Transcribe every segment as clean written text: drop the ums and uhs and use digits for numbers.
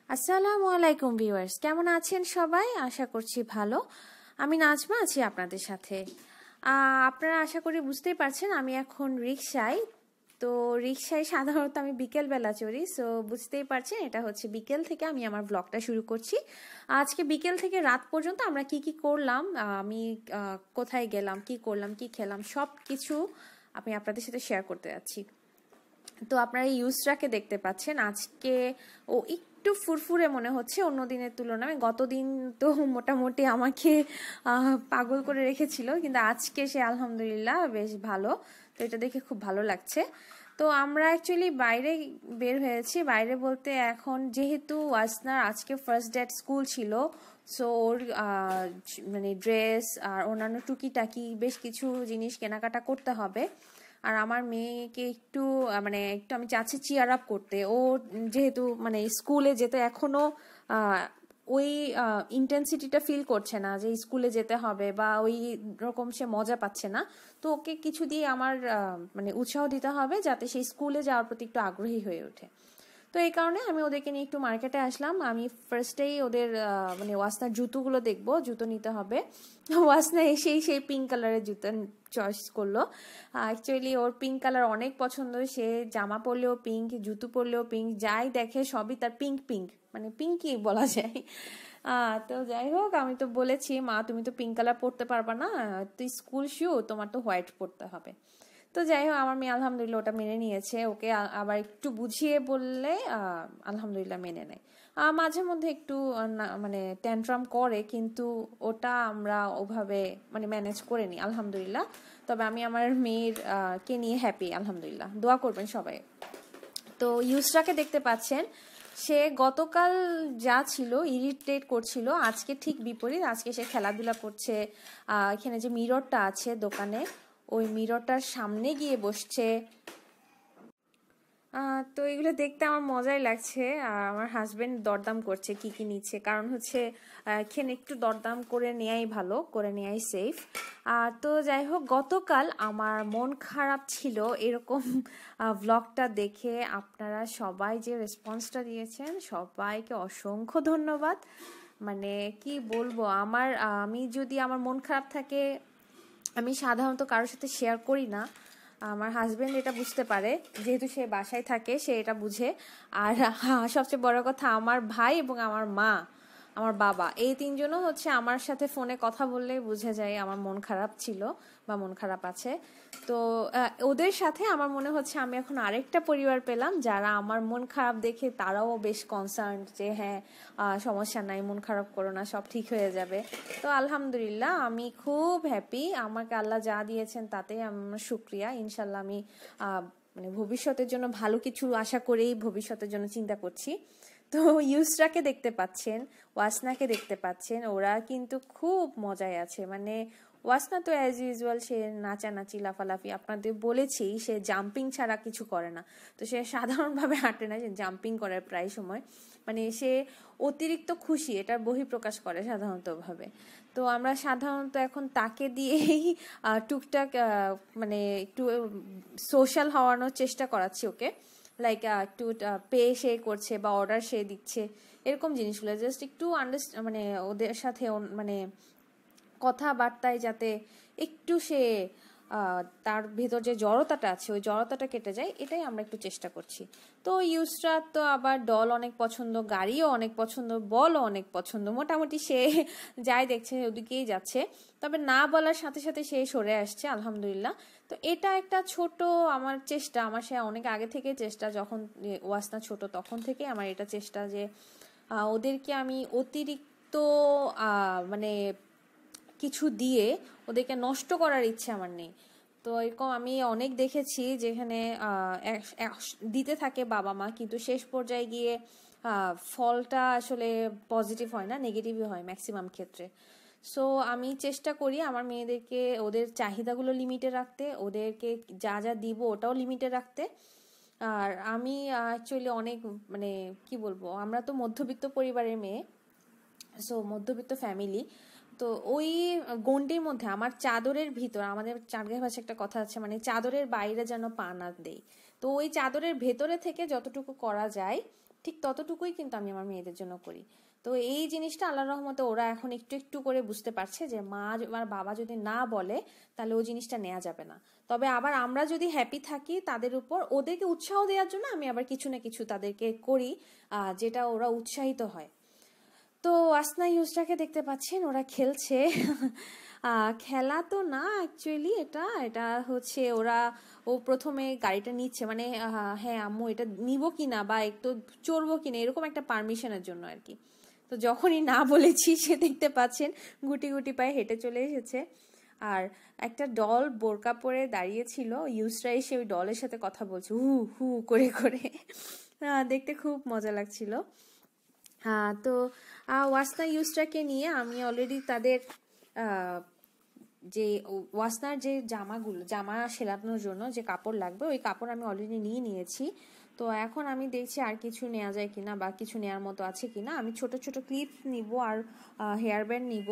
আসসালামু আলাইকুম ভিউয়ার্স, কেমন আছেন সবাই? আশা করছি ভালো। আমি নাজমা আছি আপনাদের সাথে। আপনারা আশা করি বুঝতেই পারছেন আমি এখন রিকশায়। তো রিকশায় সাধারণত আমি বিকেল বেলা চড়ি, সো বুঝতেই পারছেন এটা হচ্ছে বিকেল থেকে আমি আমার ব্লগটা শুরু করছি। আজকে বিকেল থেকে রাত পর্যন্ত আমরা কি কি করলাম, আমি কোথায় গেলাম, কি করলাম, কি খেলাম, সব কিছু আমি আপনাদের সাথে শেয়ার করতে যাচ্ছি। তো আপনারা ইউসরাকে দেখতে পাচ্ছেন। আজকে ও একটু ফুরফুরে মনে হচ্ছে অন্য দিনের তুলনায়। গতদিন তো মোটামুটি আমাকে পাগল করে রেখেছিল, কিন্তু আজকে সে আলহামদুলিল্লাহ বেশ ভালো। তো এটা দেখে খুব ভালো লাগছে। তো আমরা অ্যাকচুয়ালি বাইরে বের হয়েছি। বাইরে বলতে এখন যেহেতু ওয়াসনার আজকে ফার্স্ট ডে স্কুল ছিল, সো ওর মানে ড্রেস আর অন্যান্য টুকিটাকি বেশ কিছু জিনিস কেনাকাটা করতে হবে। আর আমার মেয়েকে একটু মানে একটু আমি চাচ্ছি চিয়ার আপ করতে। ও যেহেতু মানে স্কুলে যেতে এখনো ওই ইন্টেন্সিটিটা ফিল করছে না যে স্কুলে যেতে হবে, বা ওই রকম সে মজা পাচ্ছে না। তো ওকে কিছু দিয়ে আমার মানে উৎসাহ দিতে হবে যাতে সে স্কুলে যাওয়ার প্রতি একটু আগ্রহী হয়ে ওঠে। তো এই কারণে আমি ওদেরকে নিয়ে একটু মার্কেটে আসলাম। আমি ফার্স্টেই ওদের মানে ওয়াসনার জুতোগুলো দেখবো, জুতো নিতে হবে। ওয়াসনা এসেই সেই পিঙ্ক কালারের জুতো চয়েস করলো। অ্যাকচুয়ালি ওর পিঙ্ক কালার অনেক পছন্দ। সে জামা পরলেও পিঙ্ক, জুতো পরলেও পিঙ্ক, যাই দেখে সবই তার পিঙ্ক পিঙ্ক, মানে পিঙ্কই বলা যায়। তো যাই হোক, আমি তো বলেছি মা তুমি তো পিঙ্ক কালার পরতে পারবা না, তুই স্কুল শু, তোমার তো হোয়াইট পরতে হবে। তো যাই হোক, আমার মেয়ে আলহামদুলিল্লাহ ওটা মেনে নিয়েছে। ওকে আবার একটু বুঝিয়ে বললে আলহামদুলিল্লাহ মেনে নেয়। মাঝে মধ্যে একটু মানে ট্যান্ট্রাম করে, কিন্তু ওটা আমরা ওভাবে মানে ম্যানেজ করে নিই আলহামদুলিল্লাহ। তবে আমি আমার মেয়ের কে নিয়ে হ্যাপি আলহামদুলিল্লাহ। দোয়া করবেন সবাই। তো ইউসরাকে দেখতে পাচ্ছেন, সে গতকাল যা ছিল ইরিটেট করছিল, আজকে ঠিক বিপরীত। আজকে সে খেলাধুলা করছে। এখানে যে মিররটা আছে দোকানে, ওই মিররটার সামনে গিয়ে বসছে। তো এগুলো দেখতে আমার মজাই লাগছে। আর আমার হাজবেন্ড দরদাম করছে কি কি নিচ্ছে, কারণ হচ্ছে এখানে একটু দরদাম করে নেয়াই ভালো, করে নেয়াই সেফ। তো যাই হোক, গতকাল আমার মন খারাপ ছিল এরকম ব্লগটা দেখে আপনারা সবাই যে রেসপন্সটা দিয়েছেন সবাইকে অসংখ্য ধন্যবাদ। মানে কি বলবো, আমি যদি আমার মন খারাপ থাকে আমি সাধারণত কারোর সাথে শেয়ার করি না। আমার হাজবেন্ড এটা বুঝতে পারে, যেহেতু সে বাসায় থাকে সে এটা বুঝে। আর সবচেয়ে বড় কথা, আমার ভাই এবং আমার মা, আমার বাবা, এই তিনজনও হচ্ছে আমার সাথে ফোনে কথা বললেই বুঝে যায় আমার মন খারাপ ছিল বা মন খারাপ আছে। তো ওদের সাথে আমার মনে হচ্ছে আমি এখন আরেকটা পরিবার পেলাম, যারা আমার মন খারাপ দেখে তারাও বেশ কনসার্ন যে হ্যাঁ সমস্যা নাই, মন খারাপ করো না, সব ঠিক হয়ে যাবে। তো আলহামদুলিল্লাহ আমি খুব হ্যাপি। আমাকে আল্লাহ যা দিয়েছেন তাতেই আমার শুকরিয়া। ইনশাল্লাহ আমি মানে ভবিষ্যতের জন্য ভালো কিছু আশা করেই ভবিষ্যতের জন্য চিন্তা করছি। তো ইউসরাকে দেখতে পাচ্ছেন, ওয়াসনাকে দেখতে পাচ্ছেন, ওরা কিন্তু খুব মজায় আছে। মানে ওয়াসনা তো অ্যাজ ইউজুয়াল সে নাচানাচি লাফালাফি, আপনাদের বলেছি সে জাম্পিং ছাড়া কিছু করে না। তো সে সাধারণভাবে হাঁটে না, সে জাম্পিং করে প্রায় সময়। মানে সে অতিরিক্ত খুশি, এটার বহিঃপ্রকাশ করে সাধারণতভাবে। তো আমরা সাধারণত এখন তাকে দিয়েই টুকটাক মানে একটু সোশ্যাল হওয়ানোর চেষ্টা করাচ্ছি ওকে। লাইক একটু পে সে করছে বা অর্ডার সে দিচ্ছে, এরকম জিনিসগুলো জাস্ট একটু মানে ওদের সাথে মানে কথাবার্তায় যাতে একটু সে তার ভেতর যে জড়তাটা আছে ওই জড়তাটা কেটে যায়, এটাই আমরা একটু চেষ্টা করছি। তো ইউসরা তো আবার ডল অনেক পছন্দ, গাড়িও অনেক পছন্দ, বলও অনেক পছন্দ। মোটামুটি সে যাই দেখছে ওদিকেই যাচ্ছে, তবে না বলার সাথে সাথে সে সরে আসছে আলহামদুলিল্লাহ। তো এটা একটা ছোট আমার চেষ্টা, আমার সে অনেক আগে থেকে চেষ্টা, যখন ওয়াসনা ছোট তখন থেকে আমার এটা চেষ্টা যে ওদেরকে আমি অতিরিক্ত মানে কিছু দিয়ে ওদেরকে নষ্ট করার ইচ্ছে আমার নেই। তো এরকম আমি অনেক দেখেছি যেখানে দিতে থাকে বাবা মা, কিন্তু শেষ পর্যায়ে গিয়ে ফলটা আসলে পজিটিভ হয় না, নেগেটিভই হয় ম্যাক্সিমাম ক্ষেত্রে। সো আমি চেষ্টা করি আমার মেয়েদেরকে ওদের চাহিদাগুলো লিমিটে রাখতে, ওদেরকে যা যা দিব ওটাও লিমিটে রাখতে। আর আমি অ্যাকচুয়ালি অনেক মানে কি বলবো, আমরা তো মধ্যবিত্ত পরিবারের মেয়ে, সো মধ্যবিত্ত ফ্যামিলি। তো ওই গণ্ডির মধ্যে আমার চাদরের ভিতর, আমাদের চাটগাঁয় ভাষায় একটা কথা আছে, মানে চাদরের বাইরে যেন পা না দেই। তো ওই চাদরের ভেতরে থেকে যতটুকু করা যায় ঠিক ততটুকুই কিন্তু আমি আমার মেয়েদের জন্য করি। তো এই জিনিসটা আল্লাহর রহমতে ওরা এখন একটু একটু করে বুঝতে পারছে যে মা আর বাবা যদি না বলে তাহলে ওই জিনিসটা নেওয়া যাবে না। তবে আবার আমরা যদি হ্যাপি থাকি তাদের উপর, ওদেরকে উৎসাহ দেওয়ার জন্য আমি আবার কিছু না কিছু তাদেরকে করি যেটা ওরা উৎসাহিত হয়। তো আসনা ইউসরাকে দেখতে পাচ্ছেন, ওরা খেলছে। খেলা তো না অ্যাকচুয়ালি, এটা হচ্ছে ও প্রথমে গাড়িটা নিচ্ছে, মানে হ্যাঁ আম্মু এটা নিব কিনা বা একটু চড়বো কিনা এরকম একটা পারমিশনের জন্য আর কি। তো যখনই না বলেছি সে দেখতে পাচ্ছেন গুটি গুটি পায়ে হেঁটে চলে এসেছে। আর একটা ডল বোরকা পরে দাঁড়িয়েছিল, ইউসরা এসে ওই ডলের সাথে কথা বলছে হু হু করে করে। দেখতে খুব মজা লাগছিল। তো ওয়াসনা ইউসরাকে নিয়ে আমি অলরেডি তাদের যে ওয়াসনার যে জামা সেলানোর জন্য যে কাপড় লাগবে ওই কাপড় আমি অলরেডি নিয়ে নিয়েছি। তো এখন আমি দেখছি আর কিছু নেওয়া যায় কিনা বা কিছু নেওয়ার মতো আছে কিনা। আমি ছোট ছোট ক্লিপ নিব আর হেয়ার ব্যান্ড নিব,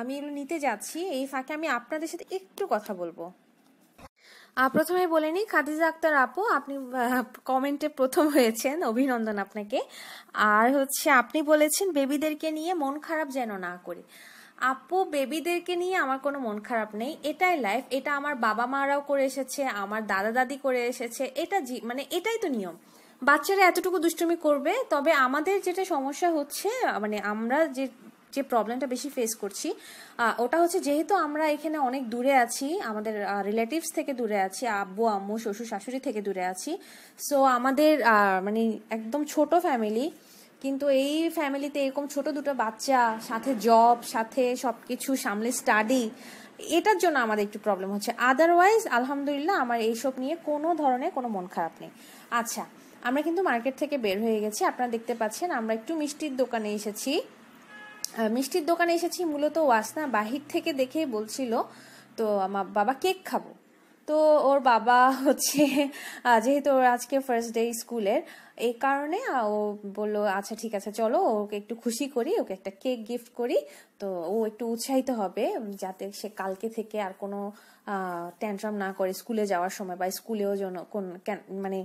আমি এগুলো নিতে যাচ্ছি। এই ফাঁকে আমি আপনাদের সাথে একটু কথা বলবো। প্রথমে বলে নিই, খাদিজা আক্তার আপু আপনি কমেন্টে প্রথম হয়েছেন, অভিনন্দন আপনাকে। আর হচ্ছে আপনি বলেছেন বেবিদেরকে নিয়ে মন খারাপ যেন না করি। আপু বেবিদেরকে নিয়ে আমার কোনো মন খারাপ নেই, এটাই লাইফ, এটা আমার বাবা মারাও করে এসেছে, আমার দাদা দাদি করে এসেছে, এটা মানে এটাই তো নিয়ম। বাচ্চারা এতটুকু দুষ্টুমি করবে। তবে আমাদের যেটা সমস্যা হচ্ছে, মানে আমরা যে প্রবলেমটা বেশি ফেস করছি ওটা হচ্ছে যেহেতু আমরা এখানে অনেক দূরে আছি, আমাদের রিলেটিভস থেকে দূরে আছি, আব্বু আম্মু শ্বশুর শাশুড়ি থেকে দূরে আছি। সো আমাদের মানে একদম ছোট ফ্যামিলি, কিন্তু এই ফ্যামিলিতে এরকম ছোট দুটো বাচ্চা, সাথে জব, সাথে সবকিছু সামলে স্টাডি, এটার জন্য আমাদের একটু প্রবলেম হচ্ছে। আদারওয়াইজ আলহামদুলিল্লাহ আমার এইসব নিয়ে কোনো ধরনের কোনো মন খারাপ নেই। আচ্ছা, আমরা কিন্তু মার্কেট থেকে বের হয়ে গেছি, আপনারা দেখতে পাচ্ছেন। আমরা একটু মিষ্টির দোকানে এসেছি মূলত ওয়াসনা বাহির থেকে দেখেই বলছিল তো আমার বাবা কেক খাবো। তো ওর বাবা হচ্ছে যেহেতু ওর আজকে ফার্স্ট ডে স্কুলের, এই কারণে ও বললো আচ্ছা ঠিক আছে চলো ওকে একটু খুশি করি, ওকে একটা কেক গিফট করি। তো ও একটু উৎসাহিত হবে যাতে সে কালকে থেকে আর কোনো ট্যান্ট্রাম না করে স্কুলে যাওয়ার সময়, বা স্কুলেও মানে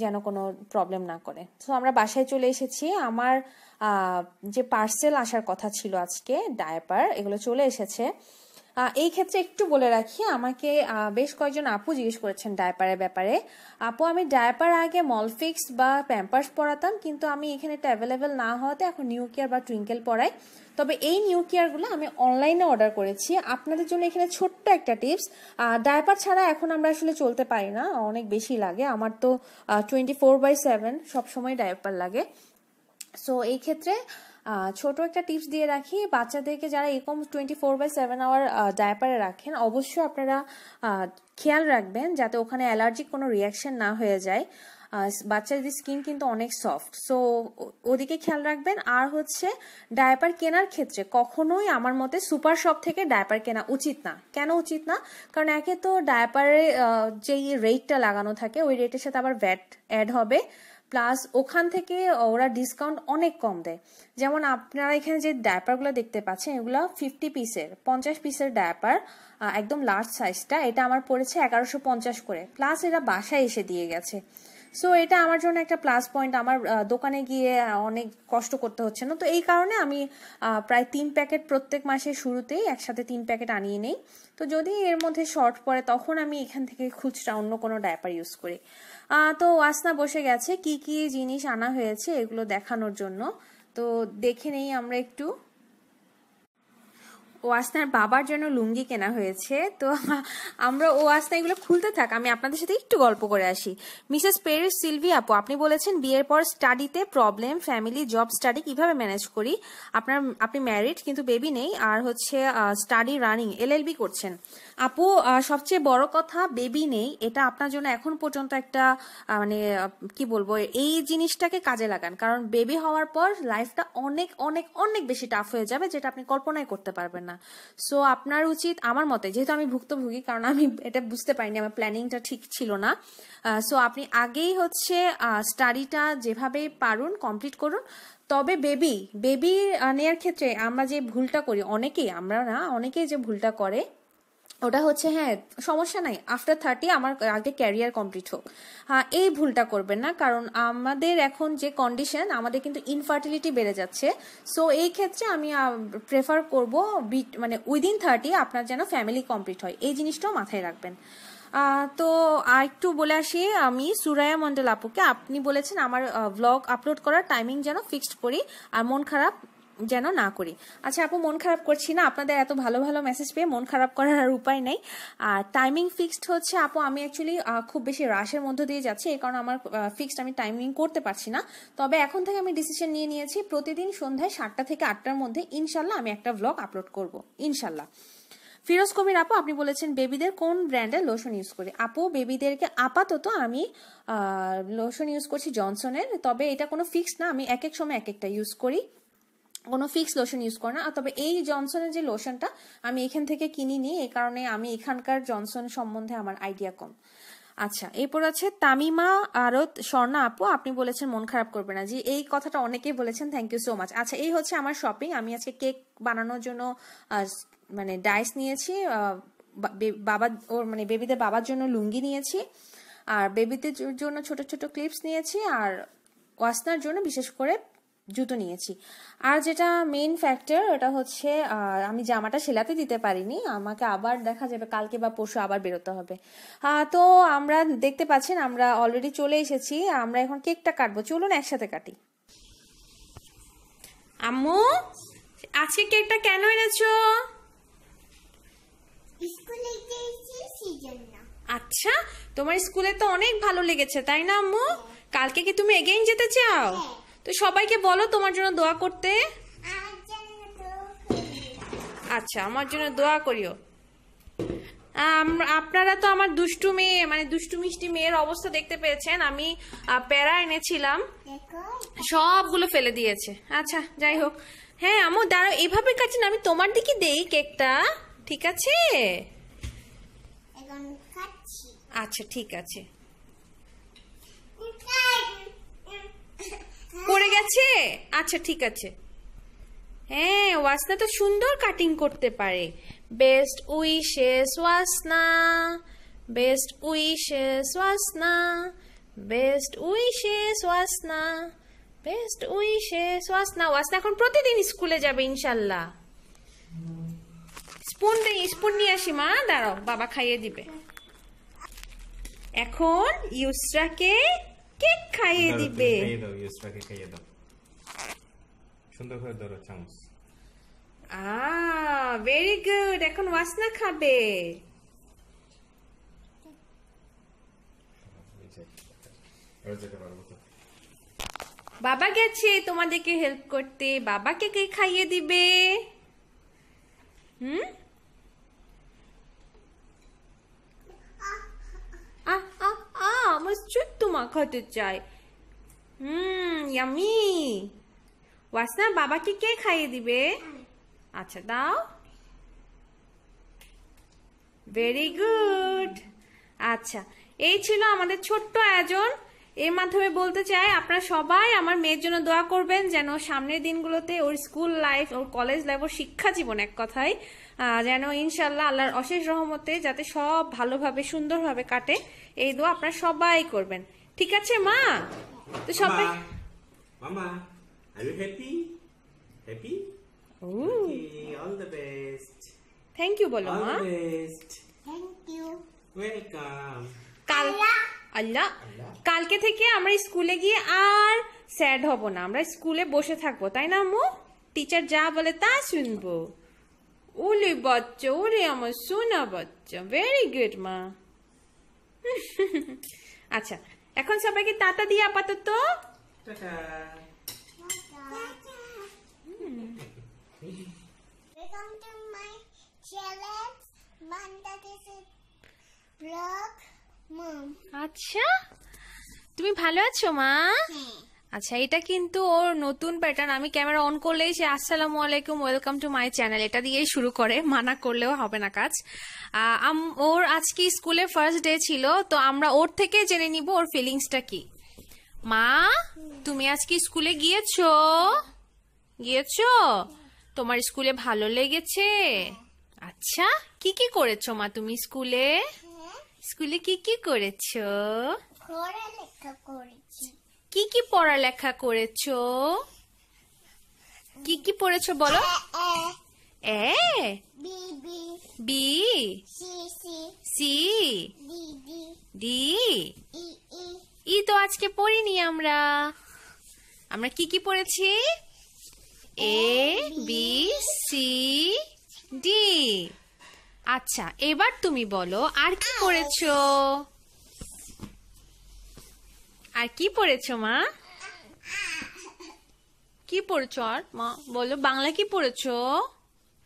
যেন কোনো প্রবলেম না করে। তো আমরা বাসায় চলে এসেছি। আমার যে পার্সেল আসার কথা ছিল আজকে, ডায়াপার, এগুলো চলে এসেছে। এই ক্ষেত্রে একটু বলে রাখি, আমাকে বেশ কয়েকজন আপু জিজ্ঞেস করেছেন ডায়াপারের ব্যাপারে। আপু আমি ডায়াপার আগে মলফিক্স বা প্যাম্পার্স পরাতাম, কিন্তু আমি এখানে এটা অ্যাভেলেবেল না হওয়াতে এখন নিউ কেয়ার বা টুইঙ্কেল পরাই। তবে এই নিউ কেয়ারগুলো আমি অনলাইনে অর্ডার করেছি। আপনাদের জন্য এখানে ছোট্ট একটা টিপস, ডায়াপার ছাড়া এখন আমরা আসলে চলতে পারি না, অনেক বেশি লাগে। আমার তো 24/7 সবসময় ডায়াপার লাগে। সো এই ক্ষেত্রে ছোট একটা টিপস দিয়ে রাখি, বাচ্চাদেরকে যারা এরকম 24/7 আওয়ার ডায়াপারে রাখেন অবশ্যই আপনারা খেয়াল রাখবেন যাতে ওখানে অ্যালার্জিক কোনো রিয়াকশন না হয়ে যায়। বাচ্চাদের স্কিন কিন্তু অনেক সফট, সো ওদিকে খেয়াল রাখবেন। আর হচ্ছে ডায়াপার কেনার ক্ষেত্রে কখনোই আমার মতে সুপার শপ থেকে ডায়াপার কেনা উচিত না। কেন উচিত না? কারণ একে তো ডায়াপারে যেই রেটটা লাগানো থাকে ওই রেটের সাথে আবার ভ্যাট অ্যাড হবে, প্লাস ওখান থেকে ওরা ডিসকাউন্ট অনেক কম দেয়। যেমন আপনারা এখানে যে ডায়াপারগুলো দেখতে পাচ্ছেন এগুলো 50 পিসের ডায়াপার, একদম লার্জ সাইজটা, এটা আমার পড়েছে 1150 করে, প্লাস এরা বাসায় এসে দিয়ে গেছে। সো এটা আমার জন্য একটা প্লাস পয়েন্ট, আমার দোকানে গিয়ে অনেক কষ্ট করতে হচ্ছে না। তো এই কারণে আমি প্রায় 3 প্যাকেট প্রত্যেক মাসের শুরুতেই একসাথে 3 প্যাকেট আনিয়ে নেই। তো যদি এর মধ্যে শর্ট পড়ে তখন আমি এখান থেকে খুচরা অন্য কোনো ডায়াপার ইউজ করি। তো ওয়াসনা বসে গেছে, কি কি জিনিস আনা হয়েছে এগুলো দেখানোর জন্য। তো দেখে নেই আমরা একটু। ওয়াসনার বাবার জন্য লুঙ্গি কেনা হয়েছে। তো আমরা ওয়াসনা এগুলো খুলতে থাক, আমি আপনাদের সাথে একটু গল্প করে আসি। মিসেস পেরিস সিলভি আপু আপনি বলেছেন বিয়ের পর স্টাডিতে প্রবলেম, ফ্যামিলি, জব, স্টাডি কিভাবে ম্যানেজ করি। আপনি ম্যারিড কিন্তু বেবি নেই, আর হচ্ছে স্টাডি রানিং, এলএলবি করছেন। আপু সবচেয়ে বড় কথা বেবি নেই, এটা আপনার জন্য এখন পর্যন্ত একটা মানে কি বলবো, এই জিনিসটাকে কাজে লাগান, কারণ বেবি হওয়ার পর লাইফটা অনেক অনেক অনেক বেশি টাফ হয়ে যাবে, যেটা আপনি কল্পনাই করতে পারবেন না। সো আপনার উচিত, আমার মতে, যেহেতু আমি ভুক্তভোগী, কারণ আমি এটা বুঝতে পারিনি, আমার প্ল্যানিংটা ঠিক ছিল না। সো আপনি আগেই হচ্ছে স্টাডিটা যেভাবে পারুন কমপ্লিট করুন। তবে বেবি নেওয়ার ক্ষেত্রে আমরা যে ভুলটা করি, অনেকেই, আমরা না, অনেকেই যে ভুলটা করে, ওটা হচ্ছে হ্যাঁ সমস্যা নাই, আফটার 30 আমার আগে ক্যারিয়ার কমপ্লিট হোক। হ্যাঁ এই ভুলটা করবেন না, কারণ আমাদের এখন যে কন্ডিশন, আমাদের কিন্তু ইনফার্টিলিটি বেড়ে যাচ্ছে। সো এই ক্ষেত্রে আমি প্রেফার করব মানে উইদিন 30 আপনার যেন ফ্যামিলি কমপ্লিট হয়, এই জিনিসটাও মাথায় রাখবেন। তো আর একটু বলে আসি আমি সুরায়া মন্ডল আপুকে, আপনি বলেছেন আমার ব্লগ আপলোড করার টাইমিং যেন ফিক্সড করি আর মন খারাপ যেন না করি। আচ্ছা আপু মন খারাপ করছি না, আপনাদের এত ভালো ভালো মেসেজ পেয়ে মন খারাপ করার আর উপায় নেই। আর টাইমিং ফিক্সড হচ্ছে আপু, আমি অ্যাকচুয়ালি খুব বেশি রাশের মধ্য দিয়ে যাচ্ছি, এই কারণে আমার ফিক্সড আমি টাইমিং করতে পারছি না। তবে এখন থেকে আমি ডিসিশন নিয়ে নিয়েছি প্রতিদিন সন্ধ্যায় 7টা থেকে 8টার মধ্যে ইনশাল্লাহ আমি একটা ব্লগ আপলোড করব ইনশাল্লাহ। ফিরোজ কবির আপু আপনি বলেছেন বেবিদের কোন ব্র্যান্ডের লোশন ইউজ করি? আপু বেবিদেরকে আপাতত আমি লোশন ইউজ করছি জনসনের, তবে এটা কোনো ফিক্স না, আমি এক এক সময় এক একটা ইউজ করি, কোনো ফিক্স লোশন ইউজ করে না। তবে এই জনসনের যে লোশনটা আমি এখান থেকে কিনি নি, এই কারণে আমি এখানকার জনসন সম্বন্ধে আমার আইডিয়া কম। আচ্ছা এরপর আছে তামিমা আরত স্বর্ণা আপু, আপনি বলেছেন মন খারাপ করবে না। জি এই কথাটা অনেকেই বলেছেন, থ্যাংক ইউ সো মাচ। আচ্ছা এই হচ্ছে আমার শপিং, আমি আজকে কেক বানানোর জন্য মানে ডাইস নিয়েছি, বাবা ওর মানে বেবিদের বাবার জন্য লুঙ্গি নিয়েছি, আর বেবিদের জন্য ছোট ছোট ক্লিপস নিয়েছি, আর ওয়াসনার জন্য বিশেষ করে জুতো নিয়েছি। আর যেটা মেইন ফ্যাক্টর ওটা হচ্ছে আমি জামাটা সেলাতে দিতে পারিনি, আমাকে আবার দেখা যাবে কালকে বা পরশু আবার বেরোতে হবে। তো আমরা দেখতে পাচ্ছেন আমরা অলরেডি চলে এসেছি, আমরা এখন কেকটা কাটবো, চলুন একসাথে কাটি। আম্মু আজকে কেকটা কেন এনেছো? আচ্ছা তোমার স্কুলে তো অনেক ভালো লেগেছে তাই না আম্মু? কালকে কি তুমি এগেইন যেতে চাও? তো সবাইকে বলো তোমার জন্য দোয়া করতে। আচ্ছা আমার জন্য দোয়া করিও। আপনারা তো আমার দুষ্টু মেয়ে মানে দুষ্টু মিষ্টি মেয়ের অবস্থা দেখতে পেয়েছেন, আমি প্যারা এনেছিলাম সবগুলো ফেলে দিয়েছে। আচ্ছা যাই হোক, হ্যাঁ আম্মু দাঁড়াও এইভাবে কাটছেন, আমি তোমার দিকে দেই কেকটা, ঠিক আছে? আচ্ছা ঠিক আছে। পড়ে গেছে? আচ্ছা ঠিক আছে। হ্যাঁ ওয়াসনা তো সুন্দর কাটিং করতে পারে। Best wishes Wasna, best wishes Wasna, best wishes Wasna, best wishes Wasna. Wasna এখন প্রতিদিন স্কুলে যাবে ইনশাল্লাহ। স্পুন নিয়ে আসি মা, দাঁড়াও বাবা খাইয়ে দিবে। এখন ইউসরাকে কেক খাইয়ে দিবে। ইউসরাকে খাইয়ে দাও, সুন্দর করে ধরো চামচ। ভেরি গুড, এখন ওয়াসনা খাবে। বাবা গেছে তোমাদেরকে হেল্প করতে, বাবাকে কেক খাইয়ে দিবে। আমার চুট্টু মাখাতে চাই। ইয়ামি। ওয়াসনা বাবাকে কে খাইয়ে দিবে? আচ্ছা দাও। Very good. আচ্ছা এই ছিল আমাদের ছোট্ট আয়োজন। এর মাধ্যমে বলতে চাই আপনারা সবাই আমার মেয়ের জন্য দোয়া করবেন, যেন সামনের দিনগুলোতে ওর স্কুল লাইফ, ওর কলেজ লাইফ, ওর শিক্ষা জীবন এক কথায় যেন ইনশাল্লাহ আল্লাহর অশেষ রহমতে যাতে সব ভালোভাবে সুন্দরভাবে কাটে, এই দোয়া আপনারা সবাই করবেন, ঠিক আছে মা? তো সবাই মামা are you happy? Happy? All the best. Thank you বলো মা। All the best. Thank you. Welcome. Allah কালকে থেকে আমরা স্কুলে গিয়ে আর স্যাড হব না, আমরা স্কুলে বসে থাকবো তাই না আম্মু? টিচার যা বলে তা শুনবো। ওলে বাচ্চা, ওরে আমার সোনা বাচ্চা, ভেরি গুড মা। আচ্ছা এখন সবাইকে টাটা দিয়ে আপাতত tata. Welcome to my channel, Bangladesh vlog, Mom. আচ্ছা তুমি ভালো আছো মা? আচ্ছা এটা কিন্তু ওর নতুন প্যাটার্ন, আমি ক্যামেরা অন করলেই সে আসসালামু আলাইকুম ওয়েলকাম টু মাই চ্যানেল এটা দিয়েই শুরু করে, মানা করলেও হবে না কাজ। ওর আজকে স্কুলে ফার্স্ট ডে ছিল, তো আমরা ওর থেকে জেনে নিব ওর ফিলিংসটা কি। মা তুমি আজকে স্কুলে গিয়েছো? তোমার স্কুলে ভালো লেগেছে? আচ্ছা, কি করেছো মা তুমি স্কুলে? হ্যাঁ স্কুলে কি করেছো? ঘরে লেখা করেছি কি পড়ালেখা করেছো? কি পড়েছো বলো? A B B B C C C D D D E E E তো আজকে পড়িনি আমরা। আমরা কি পড়েছি? A B C D. আচ্ছা, এবার তুমি বলো আর কি পড়েছো? আর কি পড়েছো মা? কি পড়েছো আর মা বলো, বাংলা কি পড়েছো?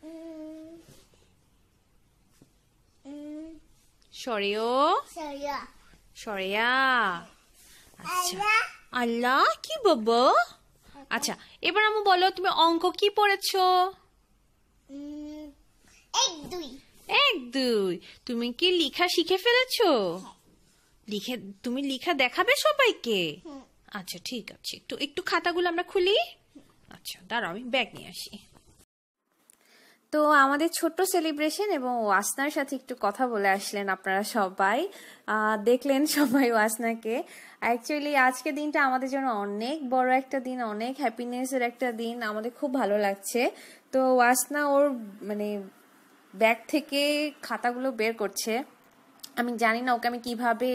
উম, উম, সরেও সরিয়া সরেয়া। আচ্ছা, আল্লাহ আল্লাহ কি বাবা? আচ্ছা, এবার আমি বলো তুমি অঙ্ক কি পড়েছো? এক দুই 1 2। তুমি কি লেখা শিখে ফেলেছো? তুমি লেখা দেখাবে সবাইকে? হুম। আচ্ছা ঠিক আছে, একটু খাতাগুলো আমরা খুলি। আচ্ছা দাঁড়াও, আমি ব্যাগ নিয়ে আসি। তো আমাদের ছোট্ট সেলিব্রেশন এবং ওয়াসনার সাথে একটু কথা বলে আসলেন আপনারা সবাই। দেখলেন সবাই ওয়াসনাকে। অ্যাকচুয়ালি আজকের দিনটা আমাদের জন্য অনেক বড় একটা দিন, অনেক হ্যাপিনেসের একটা দিন, আমাদের খুব ভালো লাগছে। তো ওয়াসনা ওর মানে ব্যাগ থেকে খাতাগুলো বের করছে। আমি জানি না ওকে আমি কিভাবে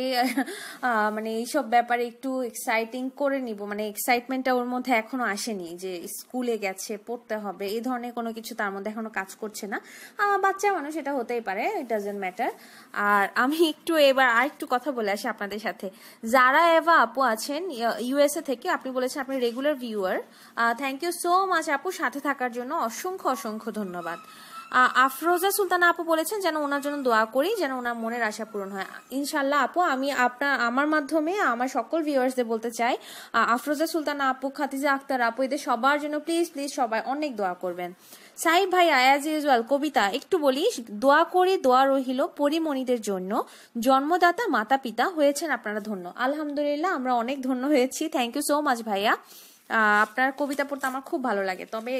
মানে এইসব ব্যাপারে একটু এক্সাইটিং করে নিব, মানে এক্সাইটমেন্টটা ওর মধ্যে এখনো আসেনি যে স্কুলে গেছে, পড়তে হবে, এই ধরনের কোনো কিছু তার মধ্যে এখনো কাজ করছে না। বাচ্চা মানুষ, এটা হতেই পারে, ইট ডাজন্ট ম্যাটার। আর আমি এবার আর একটু কথা বলে আসি আপনাদের সাথে। যারা এভা আপু আছেন ইউএসএ থেকে, আপনি বলেছেন আপনি regular viewer. Thank you so much আপু, সাথে থাকার জন্য অসংখ্য ধন্যবাদ। আফরোজা সুলতানা আপু বলেছেন যেন ওনার জন্য দোয়া করি, যেন ওনার মনের আশা পূরণ হয়। ইনশাল্লাহ আপু, আমি আমার মাধ্যমে আমার সকল ভিউয়ার্সদের বলতে চাই, আফরোজা সুলতানা আপু, খাদিজা আক্তার আপু, এদের সবার জন্য প্লিজ সবাই অনেক দোয়া করবেন। সাইব ভাইয়া অ্যাজ ইউজুয়াল কবিতা একটু বলি, দোয়া করি দোয়া রহিল পরিমণিদের জন্য, জন্মদাতা মাতা পিতা হয়েছেন আপনারা ধন্য। আলহামদুলিল্লাহ, আমরা অনেক ধন্য হয়েছি। থ্যাংক ইউ সো মাচ ভাইয়া। আপনার কবিতা পড়তে আমার খুব ভালো লাগে, তবে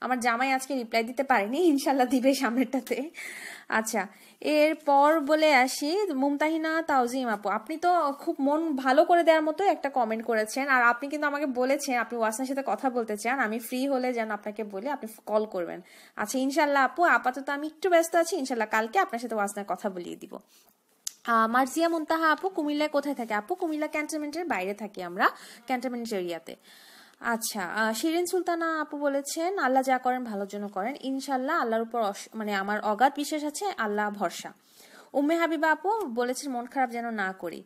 আমার জামাই আজকে রিপ্লাই দিতে পারেনি, ইনশাল্লাহ দিবে সামনেরটাতে। আচ্ছা, এরপর বলে আসি মুমতাহিনা তাওজিম আপু, আপনি তো খুব মন ভালো করে দেওয়ার মতো একটা কমেন্ট করেছেন, আর আপনি কিন্তু আমাকে বলেছেন আপনি ওয়াসনার সাথে কথা বলতে চান, আমি ফ্রি হলে যেন আপনাকে বলে আপনি কল করবেন। আচ্ছা ইনশাল্লাহ আপু, আপাতত আমি একটু ব্যস্ত আছি, ইনশাল্লাহ কালকে আপনার সাথে ওয়াসনার কথা বলিয়ে দিব। মার্জিয়া মুনতাহা আপু, কুমিল্লায় কোথায় থাকে আপু? কুমিল্লা ক্যান্টনমেন্টের বাইরে থাকি আমরা, ক্যান্টনমেন্ট এরিয়াতে। আচ্ছা, শিরিন সুলতানা আপু বলেছেন আল্লাহ যা করেন ভালোর জন্য করেন, ইনশাল্লাহ আল্লাহর উপর মানে আমার অগাধ বিশ্বাস আছে, আল্লাহ ভরসা। উম্মে হাবিবা আপু বলেছেন মন খারাপ যেন না করি।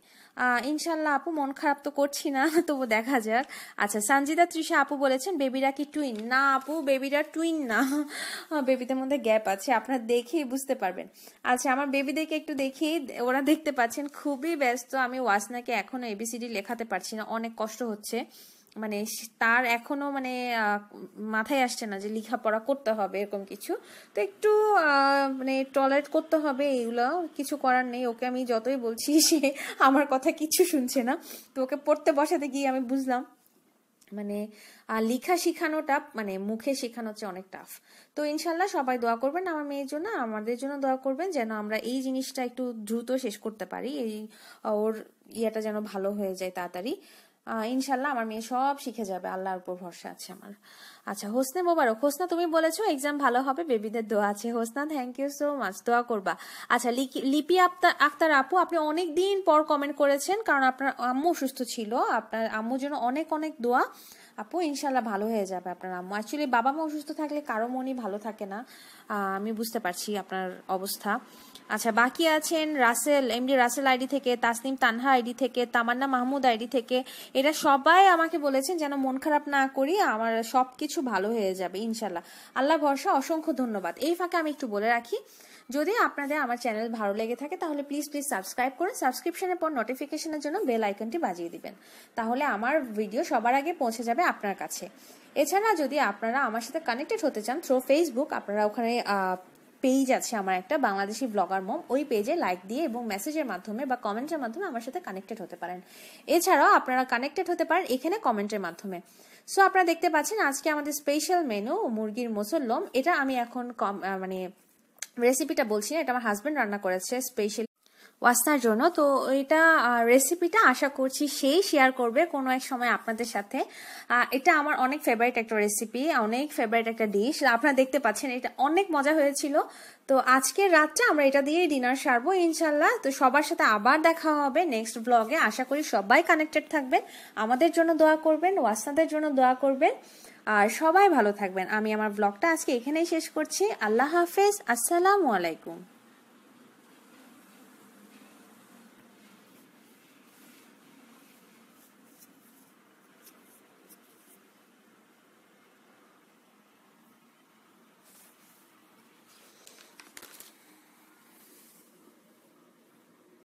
ইনশাল্লাহ আপু, মন খারাপ তো করছি না, তবু দেখা যাক। আচ্ছা, সঞ্জিদা তৃষা আপু বলেছেন বেবিরা কি টুইন? না আপু, বেবিরা টুইন না, বেবিদের মধ্যে গ্যাপ আছে, আপনারা দেখেই বুঝতে পারবেন। আচ্ছা, আমার বেবিদেরকে একটু দেখি, ওরা দেখতে পাচ্ছেন খুবই ব্যস্ত। আমি ওয়াসনাকে এখনো এবিসিডি লেখাতে পারছি না, অনেক কষ্ট হচ্ছে, মানে তার এখনো মানে মাথায় আসছে না যে লেখাপড়া করতে হবে এরকম কিছু, তো একটু মানে টলারেট করতে হবে, এগুলো কিছু করার নেই। ওকে আমি যতই বলছি সে আমার কথা কিছু শুনছে না, তো ওকে পড়তে বসাতে গিয়ে আমি বুঝলাম মানে লেখা শেখানোটা মানে মুখে শেখানো হচ্ছে অনেক টাফ। তো ইনশাল্লাহ সবাই দোয়া করবেন আমার মেয়ের জন্য, আমাদের জন্য দোয়া করবেন যেন আমরা এই জিনিসটা একটু দ্রুত শেষ করতে পারি, এই ওর ইয়েটা যেন ভালো হয়ে যায় তাড়াতাড়ি। ইনশাল্লাহ আমার মেয়ে সব শিখে যাবে, আল্লাহর উপর ভরসা আছে আমার। আচ্ছা, হোসনে মোবারক। হোসনা তুমি বলেছো এক্সাম ভালো হবে, বেবিদের দোয়া আছে। হোসনা থ্যাংক ইউ সো মাচ, দোয়া করবা। আচ্ছা, লিপি আক্তার আপু, আপনি অনেক দিন পর কমেন্ট করেছেন, কারণ আপনার আম্মু অসুস্থ ছিল, আপনার আম্মুর জন্য অনেক দোয়া আপু, ইনশাল্লাহ ভালো হয়ে যাবে আপনার আম্মু। অ্যাকচুয়ালি বাবা মা অসুস্থ থাকলে কারো মনই ভালো থাকে না, আমি বুঝতে পারছি আপনার অবস্থা। আচ্ছা, বাকি আছেন রাসেল, এমডি রাসেল আইডি থেকে, তাসনিম তানহা আইডি থেকে, তামান্না মাহমুদ আইডি থেকে, এরা সবাই আমাকে বলেছেন যেন মন খারাপ না করি, আমার সবকিছু ভালো হয়ে যাবে ইনশাল্লাহ, আল্লাহ ভরসা। অসংখ্য ধন্যবাদ। এই ফাঁকে আমি একটু বলে রাখি, যদি আপনাদের আমার চ্যানেল ভালো লেগে থাকে তাহলে প্লিজ সাবস্ক্রাইব করুন, সাবস্ক্রিপশনের পর নোটিফিকেশনের জন্য বেল আইকনটি বাজিয়ে দিবেন, তাহলে আমার ভিডিও সবার আগে পৌঁছে যাবে আপনার কাছে। এছাড়া যদি আপনারা আমার সাথে কানেক্টেড হতে চান থ্রু ফেসবুক, আপনারা ওখানে পেজ আছে আমার একটা, বাংলাদেশি ব্লগার মম, ওই পেজে লাইক দিয়ে এবং মেসেজের মাধ্যমে বা কমেন্টের মাধ্যমে আমার সাথে কানেক্টেড হতে পারেন। এছাড়াও আপনারা কানেক্টেড হতে পারেন এখানে কমেন্টের মাধ্যমে। সো আপনারা দেখতে পাচ্ছেন আজকে আমাদের স্পেশাল মেনু মুরগির মোসল্লম, এটা আমি এখন মানে রেসিপিটা বলছি না, এটা আমার হাজবেন্ড রান্না করেছে স্পেশালি ওয়াসনার জন্য। তো এটা রেসিপিটা আশা করছি সেই শেয়ার করবে কোনো এক সময় আপনাদের সাথে। এটা আমার অনেক ফেভারিট একটা রেসিপি, অনেক ফেভারিট একটা ডিশ। আপনারা দেখতে পাচ্ছেন এটা অনেক মজা হয়েছিল। তো আজকের রাতটা আমরা এটা দিয়েই ডিনার সারবো ইনশাল্লাহ। তো সবার সাথে আবার দেখা হবে নেক্সট ব্লগে। আশা করি সবাই কানেক্টেড থাকবেন, আমাদের জন্য দোয়া করবেন, ওয়াসনাদের জন্য দোয়া করবেন, আর সবাই ভালো থাকবেন। আমি আমার ব্লগটা আজকে এখানেই শেষ করছি। আল্লাহ হাফেজ, আসসালামু আলাইকুম।